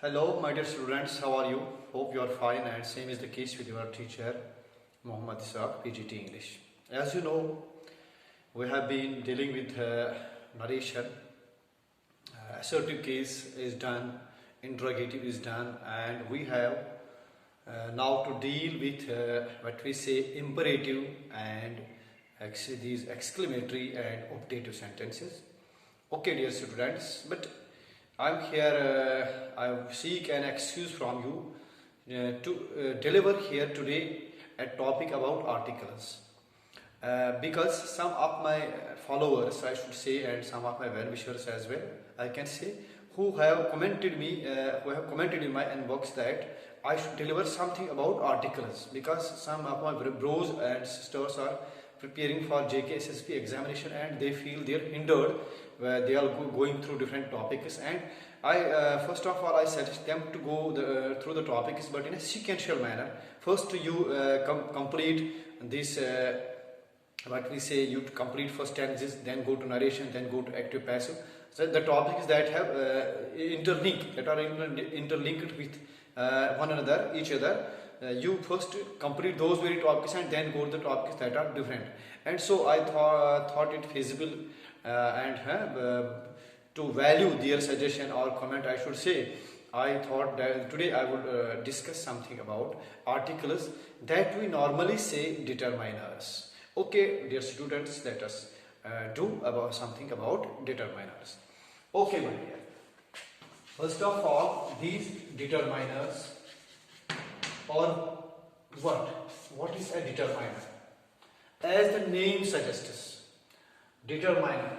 Hello, my dear students. How are you? Hope you are fine, and same is the case with your teacher, Muhammad Isaac, PGT English. As you know, we have been dealing with narration. Assertive case is done, interrogative is done, and we have now to deal with what we say imperative and these exclamatory and optative sentences. Okay, dear students, but I'm here, I seek an excuse from you to deliver here today a topic about articles. Because some of my followers, I should say, and some of my well-wishers as well, I can say, who have commented in my inbox that I should deliver something about articles, because some of my bros and sisters are preparing for JKSSP examination and they feel they are hindered where they are going through different topics, and I first of all I suggest them to go through the topics but in a sequential manner. First you complete this what we say, you complete first tenses, then go to narration, then go to active passive. So the topics that have interlinked, that are interlinked with one another, each other, you first complete those very topics and then go to the topics that are different. And so I thought it feasible and to value their suggestion or comment, I should say, I thought that today I would discuss something about articles that we normally say determiners. Okay, dear students, let us do about something about determiners. Okay, my dear. First of all, these determiners, or what is a determiner? As the name suggests, determiner,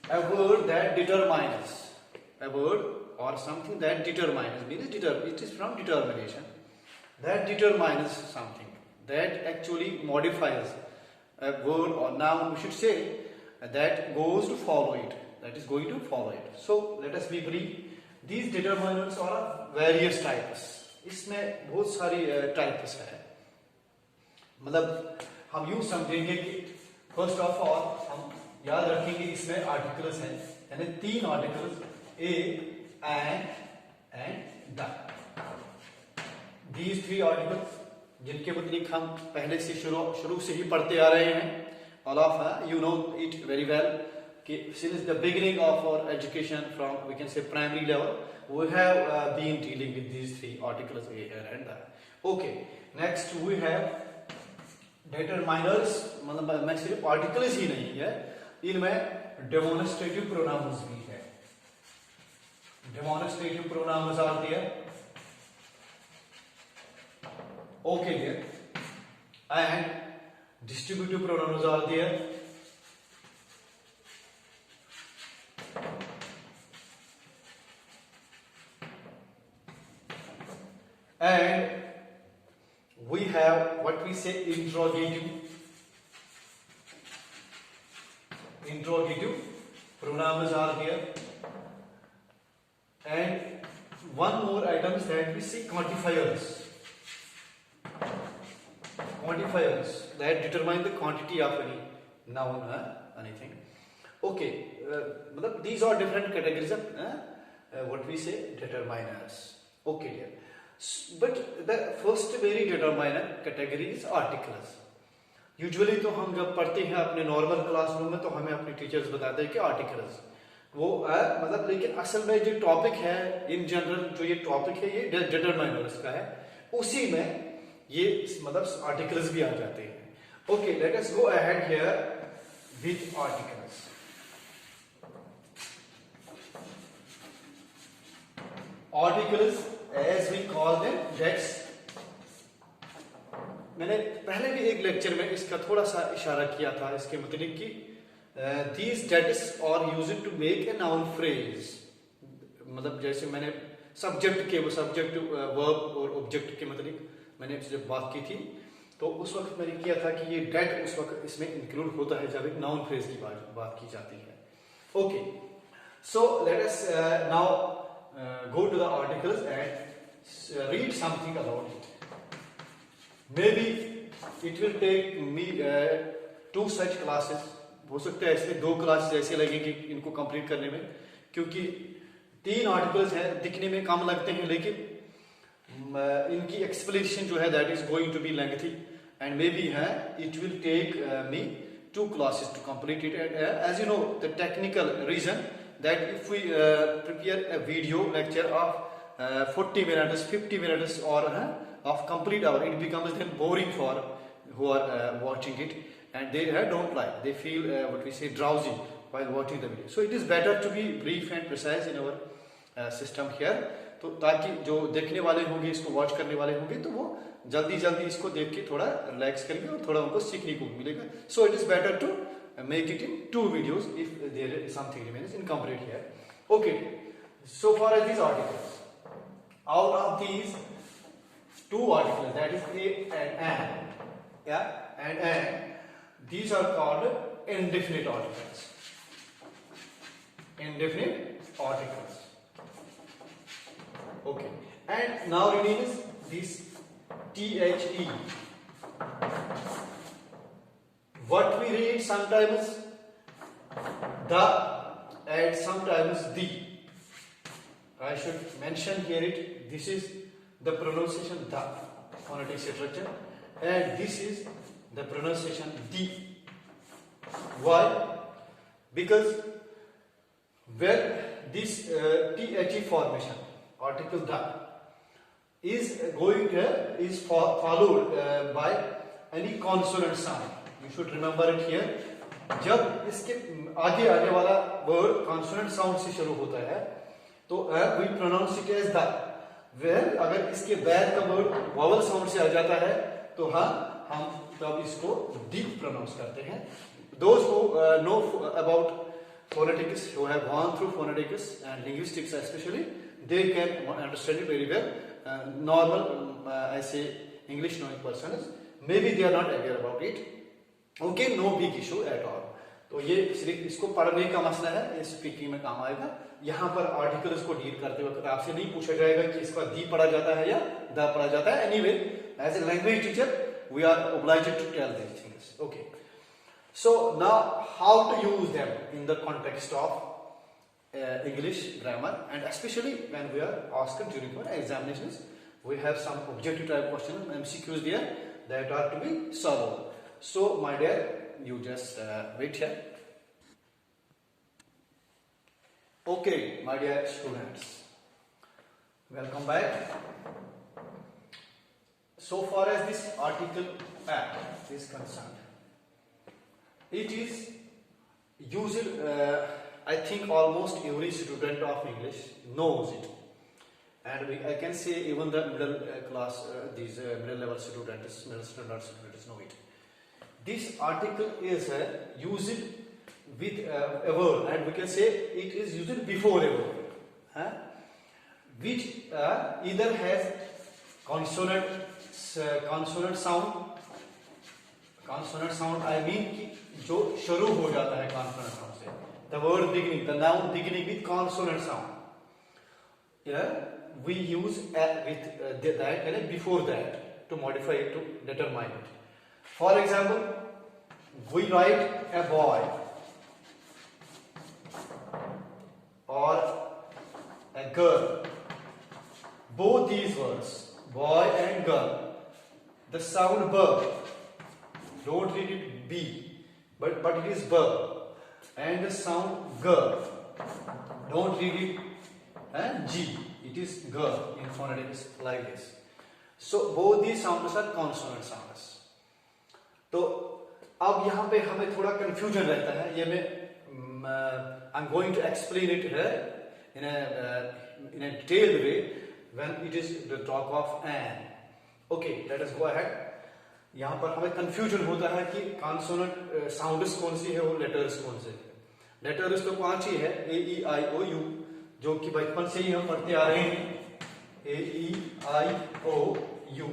a word that determines, a word or something that determines, means it is from determination, that determines something, that actually modifies a word or noun, we should say, that goes to follow it, that is going to follow it. So let us be brief. These determinants are of various types. इसमें बहुत सारी types है, मतलब हम यूं समझेंगे कि first of all हम याद रखेंगे इसमें आर्टिकल्स हैं, यानी तीन articles, A and the, these three articles जिनके मतलब हम पहले से शुरू से ही पढ़ते आ रहे हैं. All of you know it very well कि since the beginning of our education from, we can say, primary level, we have been dealing with these three articles, a and the. Okay, next we have determiners. मतलब मैं सिर्फ articles ही नहीं है, इनमें demonstrative pronouns भी है. Demonstrative pronouns are there. Okay, dear. And distributive pronouns are there. And we have what we say interrogative pronouns are here, and one more item is that we say quantifiers that determine the quantity of any noun, anything. Okay, these are different categories of what we say determiners. Okay, dear. But the first very determiner category is articles. Usually तो हम जब पढ़ते हैं अपने normal classroom में तो हमें अपने टीचर्स बताते हैं कि आर्टिकल्स वो मतलब, लेकिन असल में जो टॉपिक है, इन जनरल जो ये टॉपिक है ये डिटरमाइनर्स का है, उसी में ये मतलब आर्टिकल्स भी आ जाते हैं. Okay, let us go ahead here with articles. Articles as we call them, that's, मैंने पहले भी एक लेक्चर में इसका थोड़ा सा इशारा किया था इसके मतलब कि these status are used to make a noun phrase. मतलब जैसे मैंने सब्जेक्ट वर्ब और ऑब्जेक्ट के मतलब मैंने जब बात की थी तो उस वक्त मैंने किया था कि ये डेट उस वक्त इसमें इंक्लूड होता है जब एक नाउन फ्रेज की बात की जाती है. Okay, so let us now go to the articles and read something about it. Maybe it will take me 2 such classes. हो सकता है इसमें 2 क्लासेस ऐसे लगेंगे इनको कंप्लीट करने में, क्योंकि 3 आर्टिकल्स हैं, दिखने में कम लगते हैं लेकिन इनकी एक्सप्लेनेशन जो है that is going to be lengthy and may be है it will take me 2 classes to complete it. And as you know, the technical reason that if we prepare a video lecture of 40 minutes, 50 minutes or of complete hour, it becomes then boring for who are watching it, and they don't like, they feel what we say drowsy while watching the video. So it is better to be brief and precise in our system here, तो ताकि जो देखने वाले होंगे, इसको watch करने वाले होंगे, तो वो जल्दी जल्दी इसको देख के थोड़ा रिलैक्स करेंगे और थोड़ा उनको सीखने को मिलेगा. So it is better to make it in 2 videos if there is something remains incomplete here. Okay, so far as these articles, out of these 2 articles, that is a and an, yeah, and these are called indefinite articles. Indefinite articles. Okay, and now remains this THE. What we read sometimes the and sometimes the. I should mention here it. This is the pronunciation the phonetic structure, and this is the pronunciation the. Why? Because when this THE formation, article the, is followed by any consonant sound. You should remember it here. जब इसके आगे आने वाला word consonant sound से शुरू होता है तो we pronounce it as the. Where अगर इसके बाद का वर्ड वॉवल साउंड से आ जाता है तो हाँ हम तब इसको दी प्रोनाउंस करते हैं. Those who know about phonetics, who have gone through phonetics and linguistics especially, they can understand it very well. Normal I say English knowing persons, maybe they are not aware about it. Okay, no big issue at all. तो ये सिर्फ इसको पढ़ने का मसला है, ये speaking में काम आएगा. यहाँ पर आर्टिकल्स को डील करते वक्त आपसे नहीं पूछा जाएगा कि इसका दी पढ़ा जाता है या द पढ़ा जाता है. Anyway, as a language teacher we are obliged to tell these things. Okay, so now how to use them in the context of English grammar, and especially when we are asked during our examinations, we have some objective type questions, MCQs there that are to be solved. So my dear, you just wait here. Okay, my dear students, welcome back. So far as this article act is concerned, it is used, I think almost every student of English knows it, and I can say even the middle class, these middle level students, middle standard students know it. This article is used with a word, and we can say it is used before a word, which either has consonant sound. Consonant sound I mean कि जो शुरू हो जाता है consonant sound से. The word beginning, the noun beginning with consonant sound. Yeah, we use with that and before that to modify it, to determine it. For example, we write a boy or a girl. Both these words, boy and girl, the sound b. Don't read it b, but it is b. And the sound g. Don't read it g. It is g in phonetics like this. So both these sounds are consonant sounds. तो अब यहाँ पे हमें थोड़ा confusion रहता है. ये मैं I am going to explain it in a detailed way when it is the talk of an. Okay, let us go ahead. यहाँ पर हमें कंफ्यूजन होता है कि कॉन्सोनेंट साउंड्स कौन सी है और लेटर्स कौन से है. लेटर्स तो 5 ही है, ए ई आई ओ यू, जो कि बचपन से ही हम पढ़ते आ रहे हैं, ए ई आई ओ यू.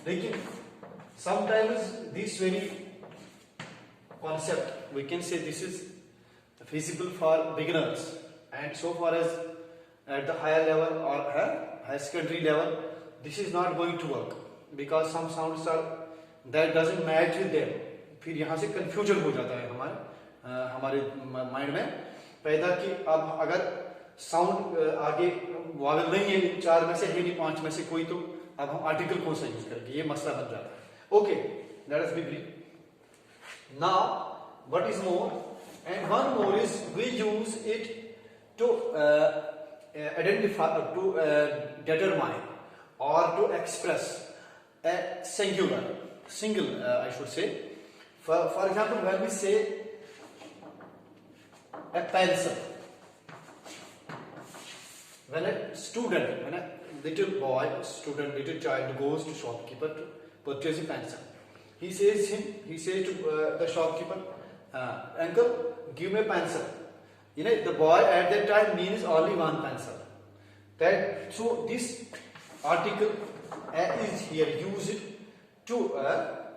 लेकिन sometimes this very concept, we can say this is feasible for beginners, and so far as at the higher level or high secondary level, this is not going to work because some sounds are that doesn't match with them. फिर यहाँ से confusion हो जाता है हमारे mind में पैदा कि अब अगर साउंड आगे वावल नहीं है, 4 में से है नहीं, 5 में से कोई, तो अब हम आर्टिकल कौन सा यूज करेंगे, ये मसला बन जाता है। Okay, let us be brief. Now what is more and one more is we use it to identify, to determine or to express a single I should say. For example, when we say a pencil, when a little boy, student, little child goes to shopkeeper to purchase a pencil, he says to the shopkeeper, uncle, give me a pencil. The boy at that time means only one pencil. So this article is here used to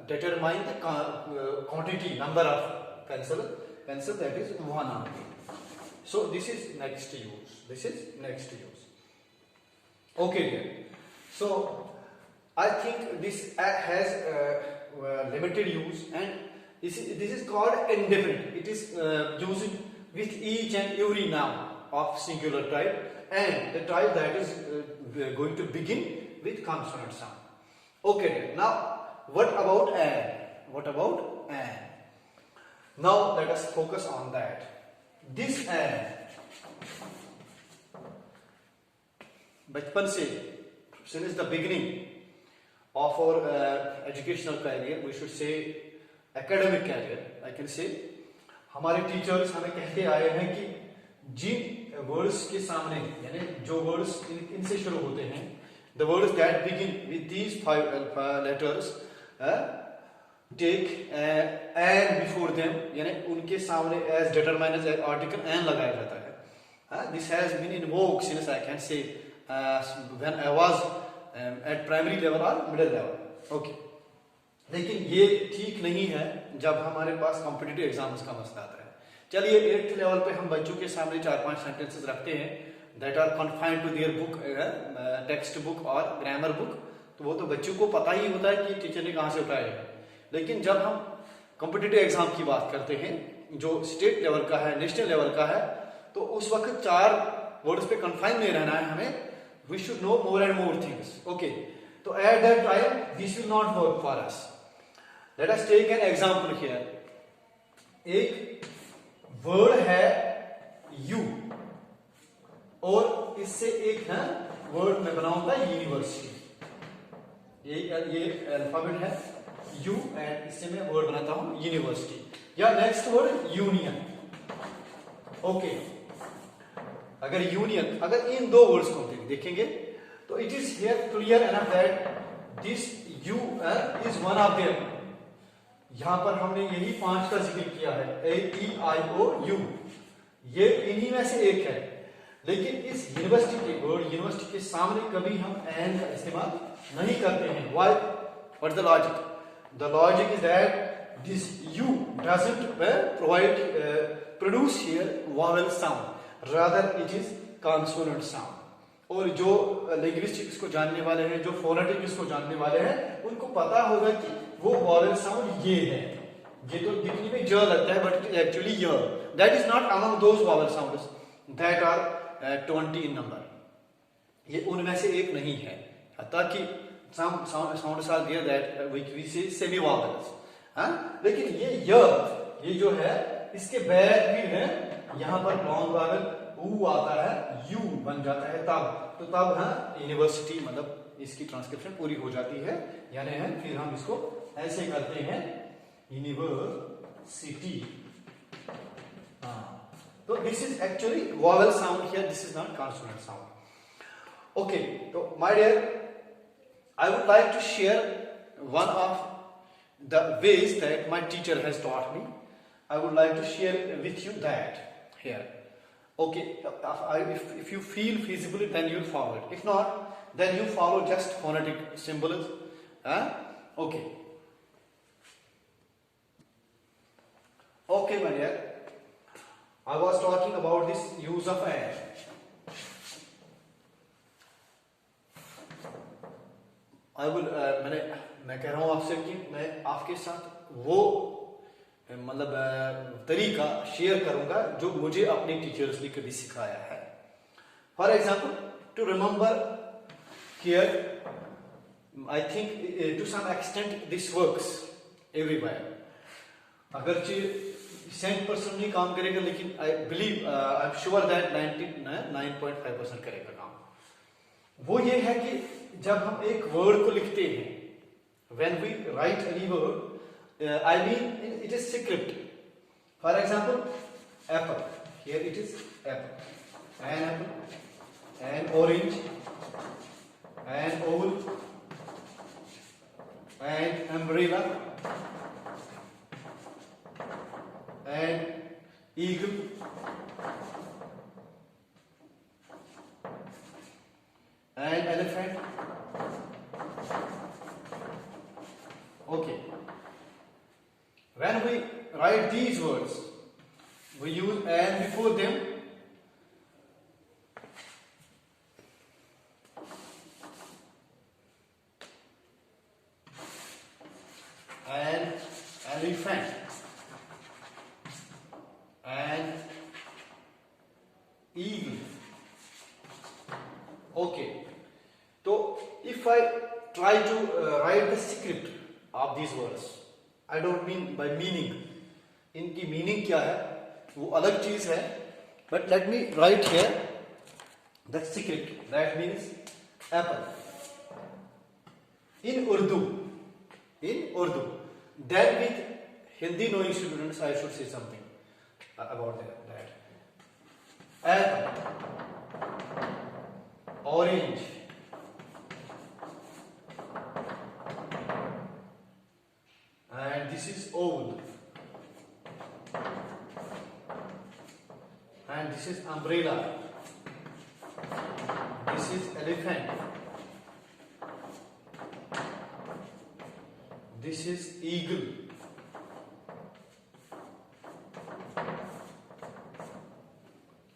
determine the quantity, number of pencil, that is one only. So this is next use. Okay dear. So I think this has limited use, and this is called indefinite. It is used with each and every noun of singular type, and the type that is going to begin with consonant sound. Okay, now what about an? Now let us focus on that. This an, बचपन से, since the beginning of our educational career, we should say academic career, I can say, हमारे teachers हमें कहते आए हैं कि जिन words के सामने, यानी जो वर्ड्स इनसे शुरू होते हैं, the words that begin with these 5 letters, take an before them, यानी उनके सामने as determined as article an लगाया जाता है. This has been in vogue since I can say when I was at primary level or middle level. Okay. लेकिन ये ठीक नहीं है जब हमारे पास कॉम्पिटिटिव एग्जाम्स का मसला आता है. चलिए 8th लेवल पे हम बच्चों के सामने 4-5 सेंटेंसेस रखते हैं that are confined to their book, text book और ग्रामर बुक, तो वो तो बच्चों को पता ही होता है कि टीचर ने कहाँ से उठाया है. लेकिन जब हम कॉम्पिटिटिव एग्जाम की बात करते हैं जो स्टेट लेवल का है, नेशनल लेवल का है, तो उस वक्त 4 वर्ड्स पे कन्फाइन नहीं रहना है हमें. We should know more and more things. Okay, तो at that time this will not work for us. Let us take an example here. एक वर्ड है यू, और इससे एक है वर्ड में बनाऊंगा यूनिवर्सिटी. ये अल्फाबेट है यू, एंड इससे मैं वर्ड बनाता हूं यूनिवर्सिटी. या नेक्स्ट वर्ड यूनियन. ओके, अगर यूनियन, अगर इन 2 वर्ड्स को देखेंगे तो it is here clear enough that this you is one of them. यहां पर हमने यही 5 का जिक्र किया है, AEIOU, ये इन्हीं में से एक है. लेकिन इस यूनिवर्सिटी के सामने कभी हम एन का इस्तेमाल नहीं करते हैं. Why? What the logic? The logic is that this you doesn't produce here vowel sound, rather it is consonant sound. और जो लिंग्विस्टिक्स को जानने वाले हैं, जो फोनेटिक्स को जानने वाले हैं, उनको पता होगा कि वो वॉवेल साउंड ये है. ये तो दिखने में ज लगता है, बट इट इज एक्चुअली य. That is not among those vowel sounds that are 20 in number. ये उनमें से एक नहीं है. ताकि sounds are there that we say semi vowels. लेकिन ये जो है इसके बैक भी है, यहां पर लॉन्ग वॉवेल ऊ आता है, यू बन जाता है तब यूनिवर्सिटी, मतलब इसकी ट्रांसक्रिप्शन पूरी हो जाती है. यानी फिर हम इसको ऐसे करते हैं यूनिवर्सिटी. तो this is actually vowel sound here, this is not consonant sound. Okay, तो my dear, I would like to share one of the ways that my teacher has taught me. I would like to share with you that here. Okay, if you feel feasible, then you'll follow it. If not, then you follow just phonetic symbols. Okay. Okay, my dear. I was talking about this use of an. मैं कह रहा हूं आपसे कि मैं आपके साथ वो मतलब तरीका शेयर करूंगा जो मुझे अपने टीचर्स ने कभी सिखाया है. For example, to remember here, I think to some extent this works everywhere. अगरचे 100% नहीं काम करेगा, लेकिन I believe, I am sure that 99.5% करेगा काम. वो ये है कि जब हम एक वर्ड को लिखते हैं, when we write any word, I mean it is script. For example, apple. Here it is apple. An apple, an orange, an owl, an umbrella, an eagle, an elephant. Okay. When we write these words, we use an before them. An elephant, an eagle. Okay. So if I try to write the script of these words, I don't mean by meaning. इनकी meaning क्या है वो अलग चीज है. But let me write here the script. That means apple. In Urdu. Then with Hindi knowing students, I should say something about that. Apple, orange, and this is owl, and this is umbrella, this is elephant, this is eagle,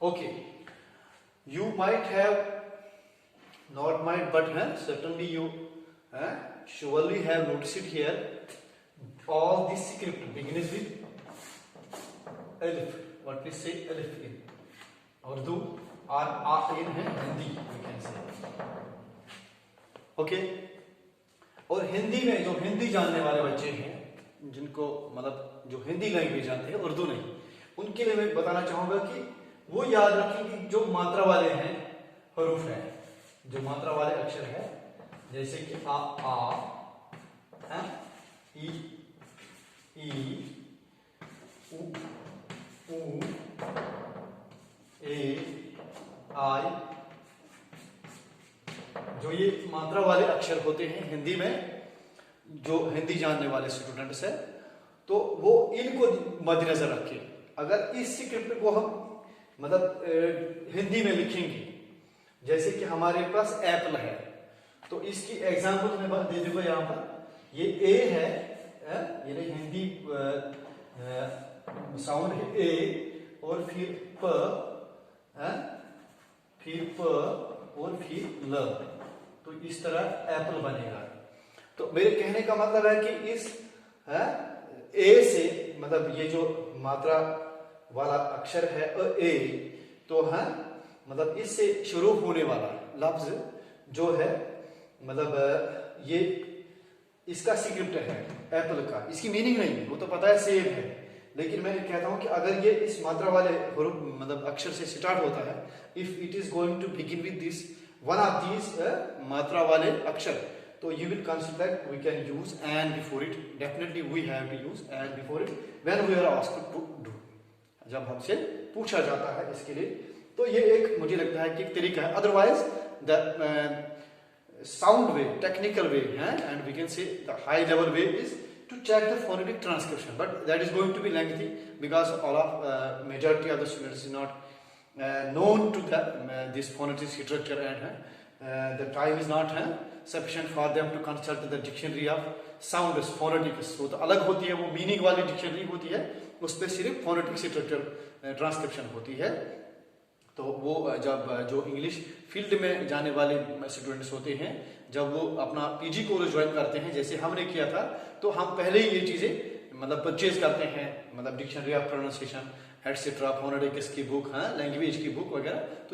okay. You might have not might, but certainly you surely have noticed it here. All this script begins with alif. What we say alif in Urdu or a in Hindi, we can say. Okay. और हिंदी में जो हिंदी जानने वाले बच्चे हैं, जिनको मतलब जो हिंदी लैंग्वेज जानते हैं, उर्दू नहीं, उनके लिए मैं बताना चाहूंगा कि वो याद रखें कि जो मात्रा वाले हैं हरूफ हैं, जो मात्रा वाले अक्षर है, जैसे कि आ ई उ ए आई, जो ये मात्रा वाले अक्षर होते हैं हिंदी में, जो हिंदी जानने वाले स्टूडेंट्स हैं, तो वो इनको मद्देनजर रखें. अगर इस स्क्रिप्ट को हम मतलब हिंदी में लिखेंगे, जैसे कि हमारे पास एप्पल है, तो इसकी एग्जांपल मैं दे दूंगा. यहाँ पर ये ए है, ये हिंदी साउंड है ए, और फिर प, फिर प, और फिर ल, तो इस तरह एप्पल बनेगा. तो मेरे कहने का मतलब है कि इस ए से, मतलब ये जो मात्रा वाला अक्षर है ए, तो मतलब इससे शुरू होने वाला लफ्ज जो है, मतलब ये इसका स्क्रिप्ट है एप्पल का. इसकी मीनिंग नहीं, वो तो पता है सेब है, लेकिन मैं कहता हूं कि अगर ये इस मात्रा वाले मतलब अक्षर से स्टार्ट होता है, if it is going to begin with this one of these मात्रा वाले अक्षर, तो you will consider we can use an before it. Definitely we have to use an before it when we are asked to do, जब हमसे पूछा जाता है इसके लिए. तो ये एक मुझे लगता है कि एक तरीका है. Otherwise the sound way, technical way, and we can say the high level way is to check the phonetic transcription, but that is going to be lengthy because all of majority of the students is not known to the this phonetic structure, and the time is not sufficient for them to consult the dictionary of sounds, phonetics. वो तो अलग होती है, वो meaning वाली dictionary होती है, उस पर सिर्फ फोनेटिक स्ट्रक्चर ट्रांसक्रिप्शन होती है. तो वो जब जो इंग्लिश फील्ड में जाने वाले स्टूडेंट्स होते हैं, जब वो अपना पीजी कोर्स ज्वाइन करते हैं, जैसे हमने किया था, तो हम पहले ही ये चीज़ें मतलब परचेज करते हैं, मतलब dictionary of pronunciation etcetera, phonetics की बुक, लैंग्वेज की बुक वगैरह. तो